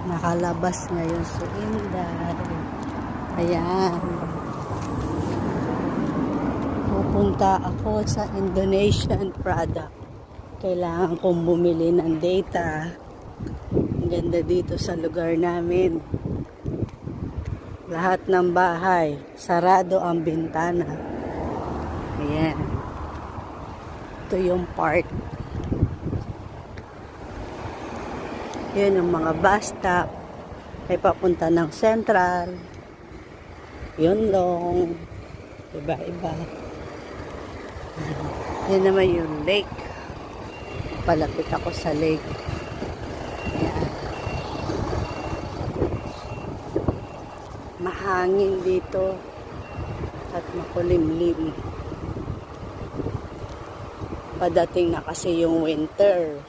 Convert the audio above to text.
Nakalabas ngayon si Inday. Ayan. Pupunta ako sa Indonesian product. Kailangan kong bumili ng data. Ang ganda dito sa lugar namin. Lahat ng bahay, sarado ang bintana. Ayan. Ito yung part. Yun yung mga bus stop. Ay papunta ng Central. Yun long. Iba-iba. Yan naman yung lake. Palapit ako sa lake. Ayan. Mahangin dito. At makulimlim. Padating na kasi yung winter.